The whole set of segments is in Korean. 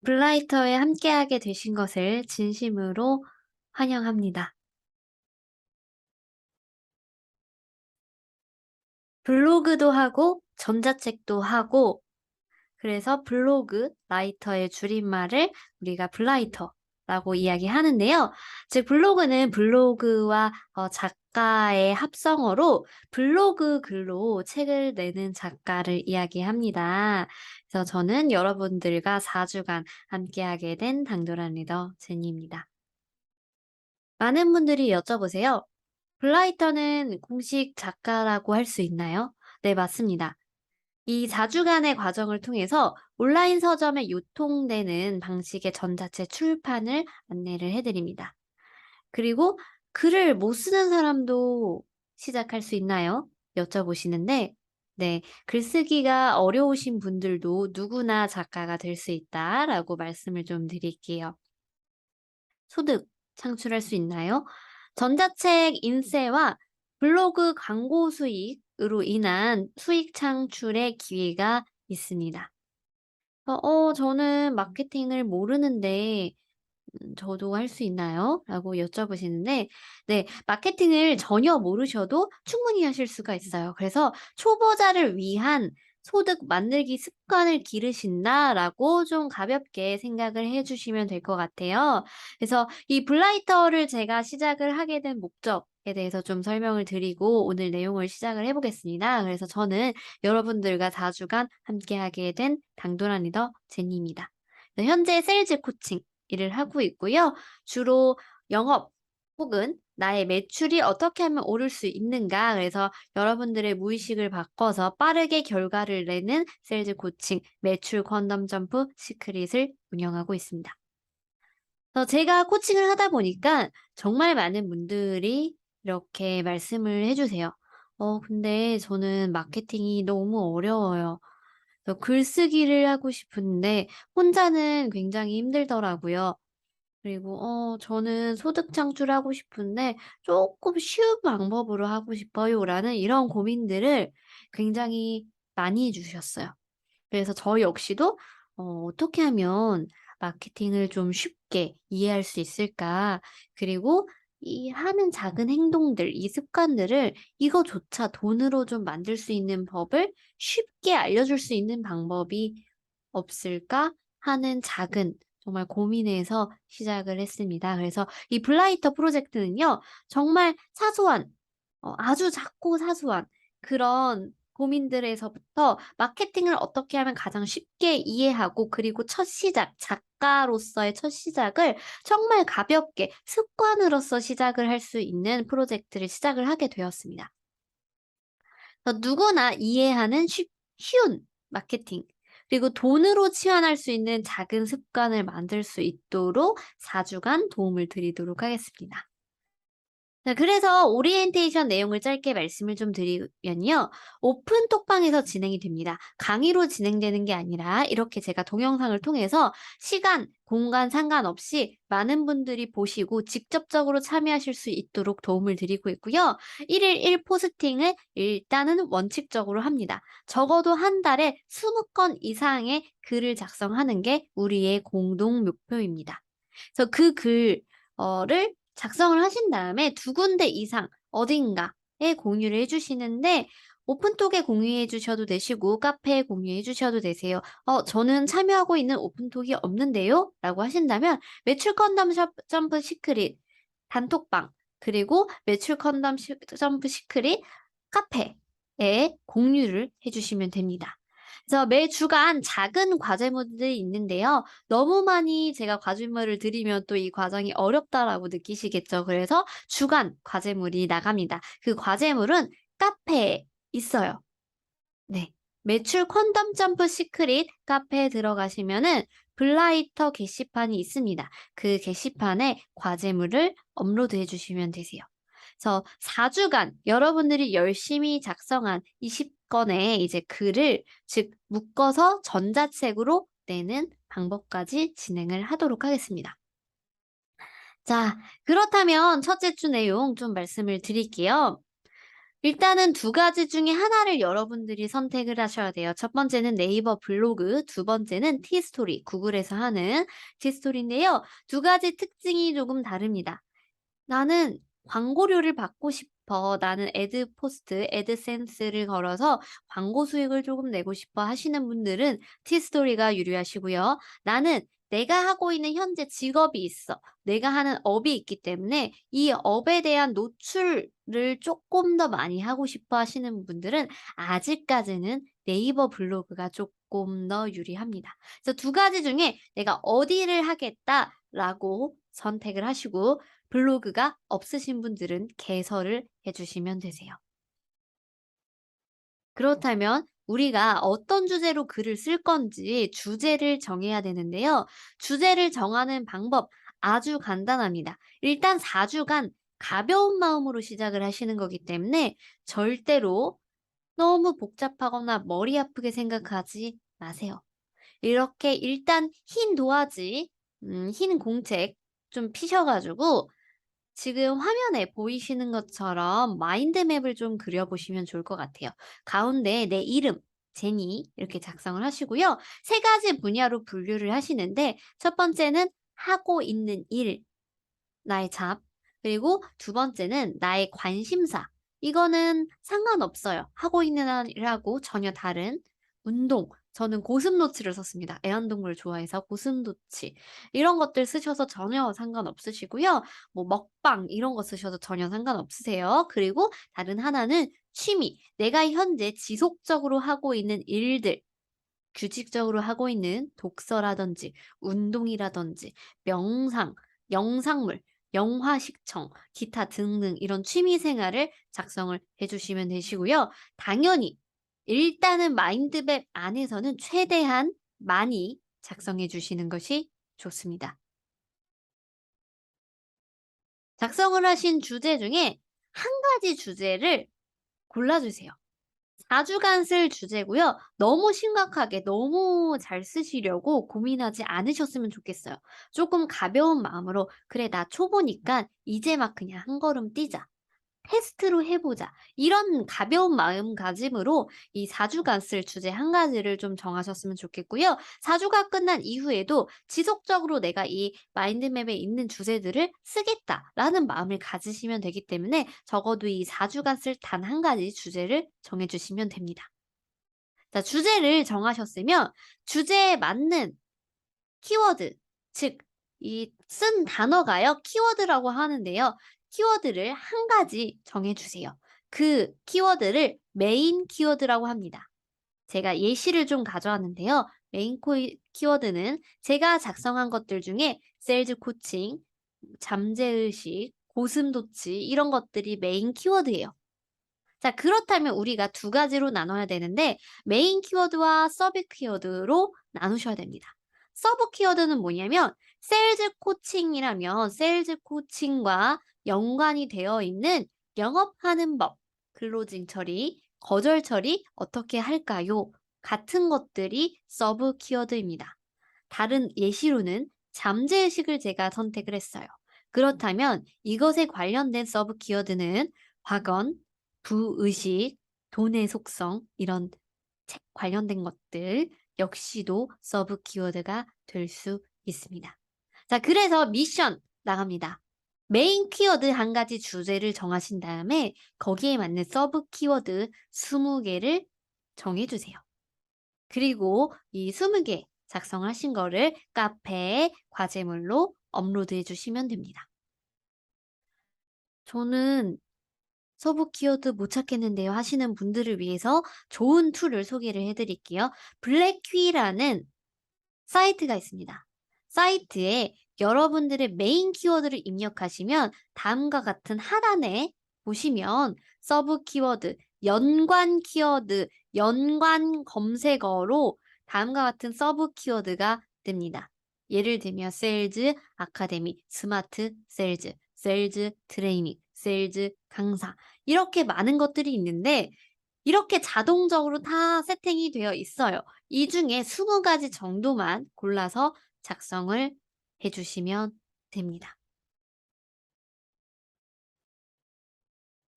블라이터에 함께하게 되신 것을 진심으로 환영합니다. 블로그도 하고 전자책도 하고 그래서 블로그 라이터의 줄임말을 우리가 블라이터라고 이야기하는데요. 즉 블로그는 블로그와 작가의 합성어로 블로그 글로 책을 내는 작가를 이야기합니다. 그래서 저는 여러분들과 4주간 함께하게 된 당돌한 리더 제니입니다. 많은 분들이 여쭤보세요. 블라이터는 공식 작가라고 할 수 있나요? 네, 맞습니다. 이 4주간의 과정을 통해서 온라인 서점에 유통되는 방식의 전자책 출판을 안내를 해드립니다. 그리고 글을 못 쓰는 사람도 시작할 수 있나요? 여쭤보시는데, 네, 글쓰기가 어려우신 분들도 누구나 작가가 될 수 있다라고 말씀을 좀 드릴게요. 소득 창출할 수 있나요? 전자책 인쇄와 블로그 광고 수익으로 인한 수익 창출의 기회가 있습니다. 저는 마케팅을 모르는데 저도 할 수 있나요? 라고 여쭤보시는데, 네, 마케팅을 전혀 모르셔도 충분히 하실 수가 있어요. 그래서 초보자를 위한 소득 만들기 습관을 기르신다라고 좀 가볍게 생각을 해 주시면 될 것 같아요. 그래서 이 블라이터를 제가 시작을 하게 된 목적에 대해서 좀 설명을 드리고 오늘 내용을 시작을 해 보겠습니다. 그래서 저는 여러분들과 4주간 함께하게 된 당돌한 리더 제니입니다. 네, 현재 세일즈 코칭 일을 하고 있고요. 주로 영업 혹은 나의 매출이 어떻게 하면 오를 수 있는가, 그래서 여러분들의 무의식을 바꿔서 빠르게 결과를 내는 세일즈 코칭 매출 퀀덤 점프 시크릿을 운영하고 있습니다. 제가 코칭을 하다 보니까 정말 많은 분들이 이렇게 말씀을 해 주세요. 근데 저는 마케팅이 너무 어려워요. 글쓰기를 하고 싶은데 혼자는 굉장히 힘들더라고요. 그리고 저는 소득 창출하고 싶은데 조금 쉬운 방법으로 하고 싶어요."라는 이런 고민들을 굉장히 많이 해 주셨어요. 그래서 저 역시도 '어떻게 하면 마케팅을 좀 쉽게 이해할 수 있을까?' 그리고 이 하는 작은 행동들, 이 습관들을 '이거조차 돈으로 좀 만들 수 있는 법을 쉽게 알려줄 수 있는 방법이 없을까?' 하는 작은 정말 고민에서 시작을 했습니다. 그래서 이 블라이터 프로젝트는요, 정말 사소한 아주 작고 사소한 그런 고민들에서부터 마케팅을 어떻게 하면 가장 쉽게 이해하고, 그리고 첫 시작, 작가로서의 첫 시작을 정말 가볍게 습관으로서 시작을 할 수 있는 프로젝트를 시작을 하게 되었습니다. 누구나 이해하는 쉬운 마케팅, 그리고 돈으로 치환할 수 있는 작은 습관을 만들 수 있도록 4주간 도움을 드리도록 하겠습니다. 네, 그래서 오리엔테이션 내용을 짧게 말씀을 좀 드리면요. 오픈 톡방에서 진행이 됩니다. 강의로 진행되는 게 아니라 이렇게 제가 동영상을 통해서 시간, 공간 상관없이 많은 분들이 보시고 직접적으로 참여하실 수 있도록 도움을 드리고 있고요. 1일 1 포스팅을 일단은 원칙적으로 합니다. 적어도 한 달에 20건 이상의 글을 작성하는 게 우리의 공동 목표입니다. 그래서 그 글을 작성을 하신 다음에 두 군데 이상 어딘가에 공유를 해 주시는데, 오픈톡에 공유해 주셔도 되시고 카페에 공유해 주셔도 되세요. 저는 참여하고 있는 오픈톡이 없는데요." 라고 하신다면 매출 컨덤 점프 시크릿 단톡방, 그리고 매출 컨덤 점프 시크릿 카페에 공유를 해 주시면 됩니다. 그래서 매 주간 작은 과제물들이 있는데요. 너무 많이 제가 과제물을 드리면 또 이 과정이 어렵다라고 느끼시겠죠. 그래서 주간 과제물이 나갑니다. 그 과제물은 카페에 있어요. 네. 매출 퀀덤 점프 시크릿 카페에 들어가시면은 블라이터 게시판이 있습니다. 그 게시판에 과제물을 업로드해 주시면 되세요. 그래서 4주간 여러분들이 열심히 작성한 20건의 이제 글을 즉 묶어서 전자책으로 내는 방법까지 진행을 하도록 하겠습니다. 자, 그렇다면 첫째 주 내용 좀 말씀을 드릴게요. 일단은 두 가지 중에 하나를 여러분들이 선택을 하셔야 돼요. 첫 번째는 네이버 블로그, 두 번째는 티스토리, 구글에서 하는 티스토리인데요. 두 가지 특징이 조금 다릅니다. 나는 광고료를 받고 싶어. 나는 애드포스트, 애드센스를 걸어서 광고 수익을 조금 내고 싶어 하시는 분들은 티스토리가 유리하시고요. 나는 내가 하고 있는 현재 직업이 있어. 내가 하는 업이 있기 때문에 이 업에 대한 노출을 조금 더 많이 하고 싶어 하시는 분들은 아직까지는 네이버 블로그가 조금 더 유리합니다. 그래서 두 가지 중에 내가 어디를 하겠다라고 선택을 하시고 블로그가 없으신 분들은 개설을 해 주시면 되세요. 그렇다면 우리가 어떤 주제로 글을 쓸 건지 주제를 정해야 되는데요. 주제를 정하는 방법 아주 간단합니다. 일단 4주간 가벼운 마음으로 시작을 하시는 거기 때문에 절대로 너무 복잡하거나 머리 아프게 생각하지 마세요. 이렇게 일단 흰 도화지, 흰 공책 좀 피셔 가지고 지금 화면에 보이시는 것처럼 마인드맵을 좀 그려보시면 좋을 것 같아요. 가운데 내 이름, 제니 이렇게 작성을 하시고요. 세 가지 분야로 분류를 하시는데 첫 번째는 하고 있는 일, 나의 잡. 그리고 두 번째는 나의 관심사. 이거는 상관없어요. 하고 있는 일하고 전혀 다른 운동. 저는 고슴도치를 썼습니다. 애완동물을 좋아해서 고슴도치. 이런 것들 쓰셔서 전혀 상관없으시고요. 뭐 먹방 이런 거 쓰셔도 전혀 상관없으세요. 그리고 다른 하나는 취미. 내가 현재 지속적으로 하고 있는 일들. 규칙적으로 하고 있는 독서라든지 운동이라든지 명상, 영상물, 영화 시청, 기타 등등 이런 취미 생활을 작성을 해 주시면 되시고요. 당연히 일단은 마인드맵 안에서는 최대한 많이 작성해 주시는 것이 좋습니다. 작성을 하신 주제 중에 한 가지 주제를 골라 주세요. 4 주간 쓸 주제고요. 너무 심각하게 너무 잘 쓰시려고 고민하지 않으셨으면 좋겠어요. 조금 가벼운 마음으로 '그래 나 초보니까 이제 막 그냥 한 걸음 뛰자. 테스트로 해 보자.' 이런 가벼운 마음가짐으로 이 4 주간 쓸 주제 한 가지를 좀 정하셨으면 좋겠고요. 4 주가 끝난 이후에도 지속적으로 '내가 이 마인드맵에 있는 주제들을 쓰겠다.'라는 마음을 가지시면 되기 때문에 적어도 이 4 주간 쓸 단 한 가지 주제를 정해 주시면 됩니다. 자, 주제를 정하셨으면 주제에 맞는 키워드, 즉 이 쓴 단어가요. 키워드라고 하는데요. 키워드를 한 가지 정해 주세요. 그 키워드를 메인 키워드라고 합니다. 제가 예시를 좀 가져왔는데요. 메인 키워드는 제가 작성한 것들 중에 셀즈 코칭, 잠재의식, 고슴도치 이런 것들이 메인 키워드예요. 자, 그렇다면 우리가 두 가지로 나눠야 되는데 메인 키워드와 서브 키워드로 나누셔야 됩니다. 서브 키워드는 뭐냐면 세일즈 코칭이라면 세일즈 코칭과 연관이 되어 있는 영업하는 법, 클로징 처리, 거절 처리 어떻게 할까요? 같은 것들이 서브 키워드입니다. 다른 예시로는 잠재의식을 제가 선택을 했어요. 그렇다면 이것에 관련된 서브 키워드는 확언, 부의식, 돈의 속성 이런 책 관련된 것들 역시도 서브 키워드가 될 수 있습니다. 자, 그래서 미션 나갑니다. 메인 키워드 한 가지 주제를 정하신 다음에 거기에 맞는 서브 키워드 20개를 정해 주세요. 그리고 이 20개 작성하신 거를 카페에 과제물로 업로드해 주시면 됩니다. 저는 서브 키워드 못 찾겠는데요 하시는 분들을 위해서 좋은 툴을 소개를 해 드릴게요. 블랙퀴라는 사이트가 있습니다. 사이트에 여러분들의 메인 키워드를 입력하시면 다음과 같은 하단에 보시면 서브 키워드, 연관 키워드, 연관 검색어로 다음과 같은 서브 키워드가 뜹니다. 예를 들면 세일즈 아카데미, 스마트 세일즈, 세일즈 트레이닝, 세일즈 강사 이렇게 많은 것들이 있는데 이렇게 자동적으로 다 세팅이 되어 있어요. 이 중에 20가지 정도만 골라서 작성을 해 주시면 됩니다.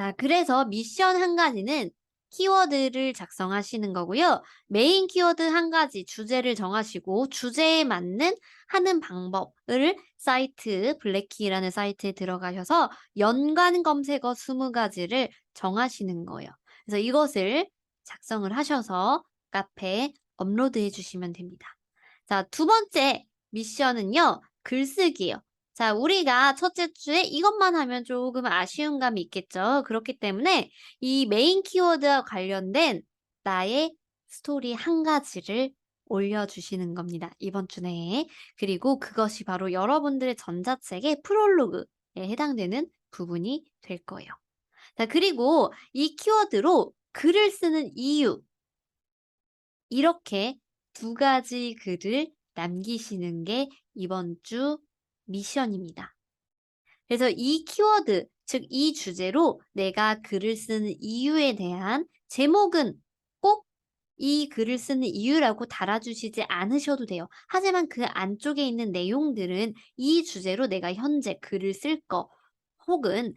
자, 그래서 미션 한 가지는 키워드를 작성하시는 거고요. 메인 키워드 한 가지 주제를 정하시고 주제에 맞는 하는 방법을 사이트 블랙키라는 사이트에 들어가셔서 연관 검색어 20가지를 정하시는 거예요. 그래서 이것을 작성을 하셔서 카페에 업로드해 주시면 됩니다. 자, 두 번째 미션은요. 글쓰기예요. 자, 우리가 첫째 주에 이것만 하면 조금 아쉬운 감이 있겠죠. 그렇기 때문에 이 메인 키워드와 관련된 나의 스토리 한 가지를 올려주시는 겁니다. 이번 주 내에. 그리고 그것이 바로 여러분들의 전자책의 프롤로그에 해당되는 부분이 될 거예요. 자, 그리고 이 키워드로 글을 쓰는 이유, 이렇게 두 가지 글을 남기시는 게 이번 주 미션입니다. 그래서 이 키워드, 즉 이 주제로 내가 글을 쓰는 이유에 대한 제목은 꼭 이 글을 쓰는 이유라고 달아주시지 않으셔도 돼요. 하지만 그 안쪽에 있는 내용들은 이 주제로 내가 현재 글을 쓸 것, 혹은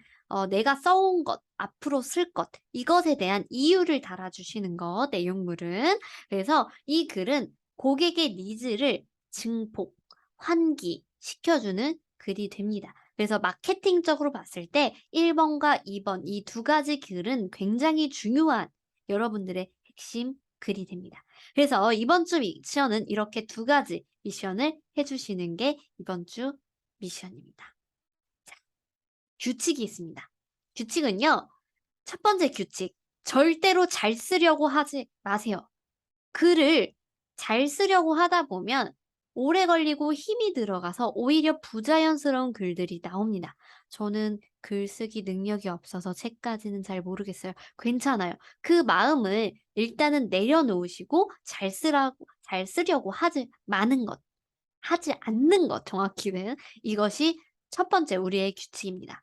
내가 써온 것, 앞으로 쓸 것, 이것에 대한 이유를 달아주시는 것, 내용물은. 그래서 이 글은 고객의 니즈를 증폭, 환기시켜주는 글이 됩니다. 그래서 마케팅적으로 봤을 때 1번과 2번 이 두 가지 글은 굉장히 중요한 여러분들의 핵심 글이 됩니다. 그래서 이번 주 미션은 이렇게 두 가지 미션을 해주시는 게 이번 주 미션입니다. 자, 규칙이 있습니다. 규칙은요. 첫 번째 규칙. 절대로 잘 쓰려고 하지 마세요. 글을 잘 쓰려고 하다 보면 오래 걸리고 힘이 들어가서 오히려 부자연스러운 글들이 나옵니다. 저는 글쓰기 능력이 없어서 책까지는 잘 모르겠어요. 괜찮아요. 그 마음을 일단은 내려놓으시고 잘 쓰려고 하지 마는 것, 하지 않는 것 정확히는 이것이 첫 번째 우리의 규칙입니다.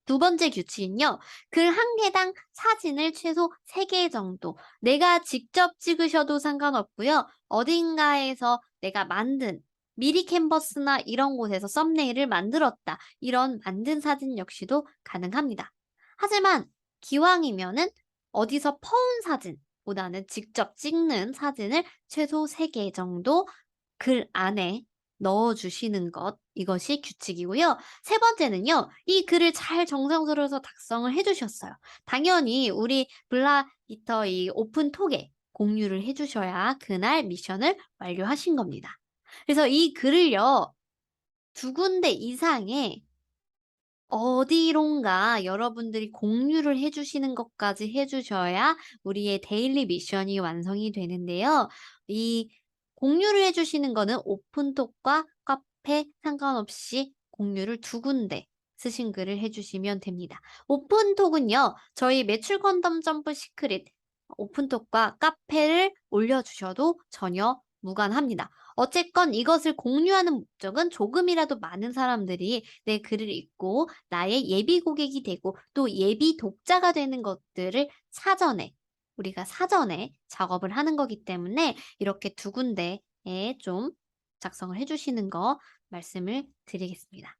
두 번째 규칙은요. 글 한 개당 사진을 최소 3개 정도. 내가 직접 찍으셔도 상관없고요. 어딘가에서 내가 만든 미리 캔버스나 이런 곳에서 썸네일을 만들었다. 이런 만든 사진 역시도 가능합니다. 하지만 기왕이면은 어디서 퍼온 사진보다는 직접 찍는 사진을 최소 3개 정도 글 안에 넣어주시는 것, 이것이 규칙이고요. 세 번째는요. 이 글을 잘 정성스러워서 작성을 해 주셨어요. 당연히 우리 블라이터 이 오픈톡에 공유를 해 주셔야 그날 미션을 완료하신 겁니다. 그래서 이 글을요. 두 군데 이상의 어디론가 여러분들이 공유를 해 주시는 것까지 해 주셔야 우리의 데일리 미션이 완성이 되는데요. 이 공유를 해 주시는 거는 오픈톡과 카페 상관없이 공유를 두 군데 쓰신 글을 해 주시면 됩니다. 오픈톡은요. 저희 매출 컨덤 점프 시크릿 오픈톡과 카페를 올려 주셔도 전혀 무관합니다. 어쨌건 이것을 공유하는 목적은 조금이라도 많은 사람들이 내 글을 읽고 나의 예비 고객이 되고 또 예비 독자가 되는 것들을 우리가 사전에 작업을 하는 거기 때문에 이렇게 두 군데에 좀 작성을 해 주시는 거 말씀을 드리겠습니다.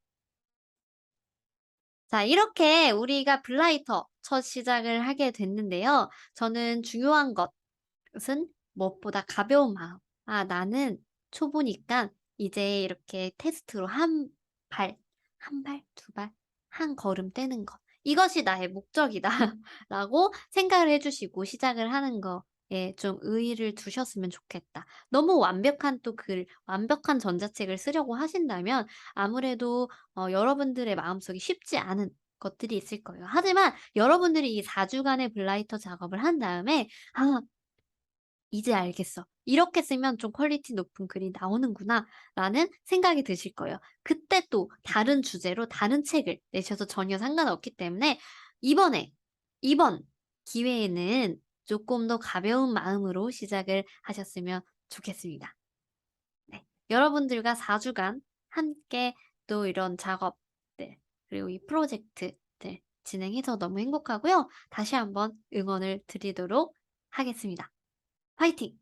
자, 이렇게 우리가 블라이터 첫 시작을 하게 됐는데요. 저는 중요한 것은 무엇보다 가벼운 마음. 아, 나는 초보니까 이제 이렇게 테스트로 한 발, 두 발, 한 걸음 떼는 것. 이것이 나의 목적이다. 라고 생각을 해주시고 시작을 하는 거에 좀 의의를 두셨으면 좋겠다. 너무 완벽한 또 완벽한 전자책을 쓰려고 하신다면 아무래도 여러분들의 마음속에 쉽지 않은 것들이 있을 거예요. 하지만 여러분들이 이 4주간의 블라이터 작업을 한 다음에 아, 이제 알겠어. 이렇게 쓰면 좀 퀄리티 높은 글이 나오는구나라는 생각이 드실 거예요. 그때 또 다른 주제로 다른 책을 내셔도 전혀 상관없기 때문에 이번 기회에는 조금 더 가벼운 마음으로 시작을 하셨으면 좋겠습니다. 네. 여러분들과 4주간 함께 또 이런 작업들, 그리고 이 프로젝트들 진행해서 너무 행복하고요. 다시 한번 응원을 드리도록 하겠습니다. 화이팅!